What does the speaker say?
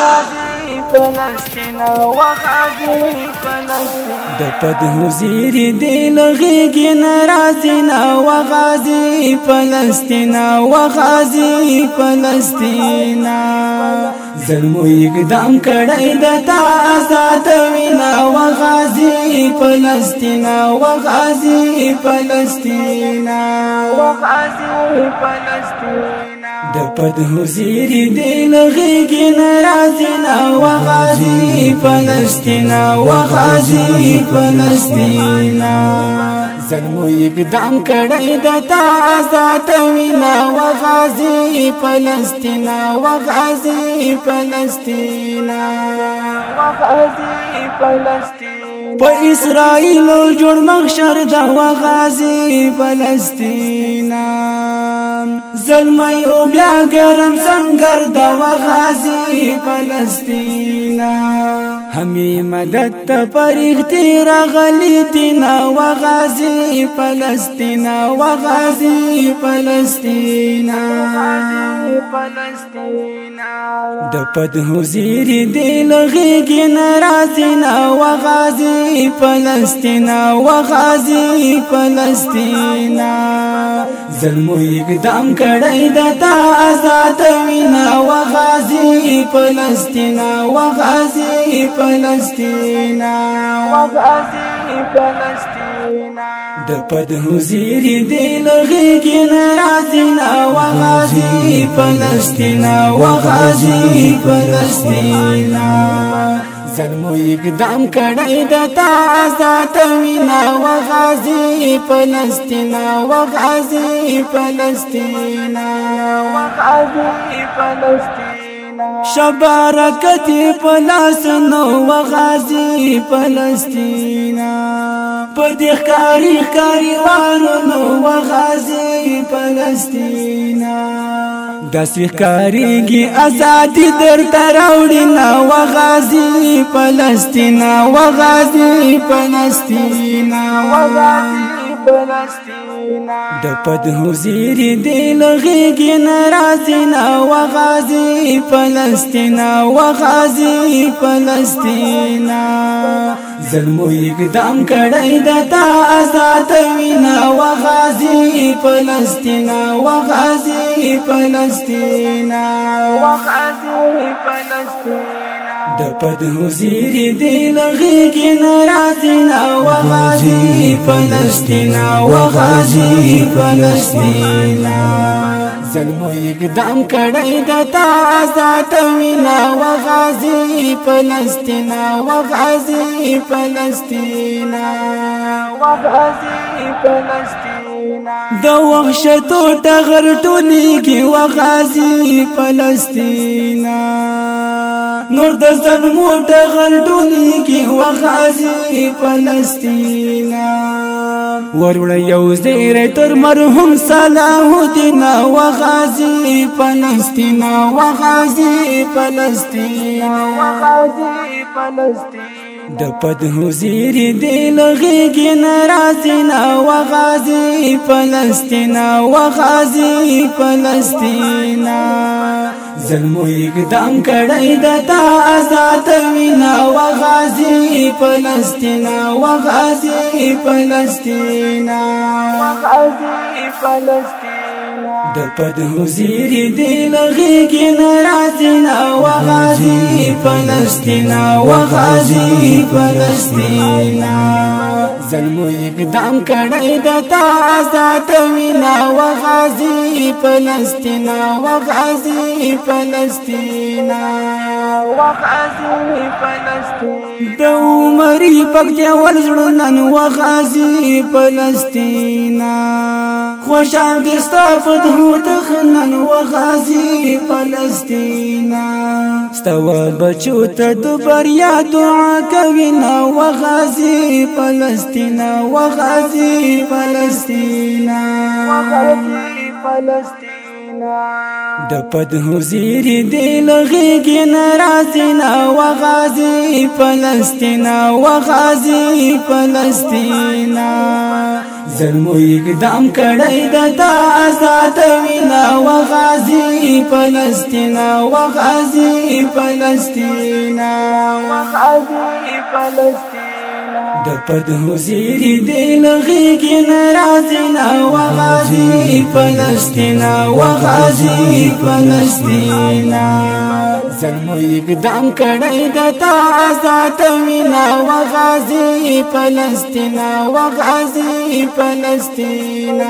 وغازي فلسطين وغازي فلسطين د پد زیری دی لغیږي ناراضینا وغازي فلسطین وغازي فلسطین ظلمو اقدام کړی د تا آزاد وینا وغازي فلسطین وغازي فلسطین وغازي فلسطين د پد زیری دی لغیږي ناراضینا وغازي فلسطین وغازي فلسطین ظلمو اقدام کړی د تا آزاد وینا وغازي فلسطین وغازي فلسطین وغازي فلسطين په اسرائیل جوړ محشر د وغازي فلسطین ظلمي او بیا ګرم سنگر د وغازي فلسطین همي مدد ته فرښتې راغلي دینا وغازي فلسطین وغازي فلسطین د پد زیری دی لغیږي ناراضینا وغازي فلسطین وغازي فلسطین ظلمو اقدام کړی د تا آزاد وینا وغازي فلسطین وغازي فلسطین وغازي فلسطين د پد زیری دی لغیږي ناراضینا وغازي فلسطین وغازي فلسطین ظلمو اقدام کړی د تا آزاد وینا وغازي فلسطین وغازي فلسطین وغازي فلسطين شبارکت پلاس نو وغازي فلسطین پدې کاری وانو نو وغازي فلسطین داسې کاریږي ازادي درته راوړي نه وغازي فلسطین وغازي فلسطین وغازي فلسطين د پد زیری دی لغیږي ناراضینا وغازي فلسطین وغازي فلسطین ظلمو اقدام کړی د تا آزاد وینا وغازي فلسطین وغازي فلسطین وغازي فلسطين د پد زیری دی لغیږي ناراضینا وغازي فلسطین وغازي فلسطین ظلمو اقدام کړی د تا آزاد وینا وغازي فلسطین وغازي فلسطین وغازي فلسطين د وحشتو ټغر ټولیږي وغازي فلسطین نور د ظلمو ټغر ټولیږي وغازي فلسطین وروړه یو زیری تر مرحوم صلاح الدین وغازي فلسطین وغازي فلسطین وغازي فلسطين د پد زیری دی لغیږي ناراضینا وغازي. وغازي فلسطين وغازي فلسطين وغازي فلسطين د پد زیری دی لغیږي ناراضینا وغازي فلسطین وغازي فلسطین وغازي فلسطين د پد زیری دی لغیږي ناراضینا وغازي فلسطین ظلمو اقدام کړی د تا آزاد وینا وغازي فلسطین وغازي فلسطین وغازي فلسطين د پد زیری دی لغیږي ناراضینا وغازي فلسطین وغازي فلسطین ظلمو اقدام کړی د تا آزاد وینا وغازي فلسطین وغازي فلسطین وغازي فلسطين د عمرې پک دیول زړونن وغازي فلسطین خوشحال دستا فتحو تخنن وغازي فلسطین ستوال بچو ته د بریا دعا کوي نا وغازي فلسطین وغازي فلسطین وغازي فلسطين د پد زیری دی لغیږي ناراضینا وغازي فلسطین وغازي فلسطین زلمو اقدام کړی د تا آزاد وینا و غازی فلسطین و غازی فلسطین و غازی فلسطین د پد وزیری دل غیږی ناراضینا و غازی فلسطین و غازی فلسطین زلمو اقدام کړی د تا آزاد وینا و غازی فلسطین و غازی فلسطین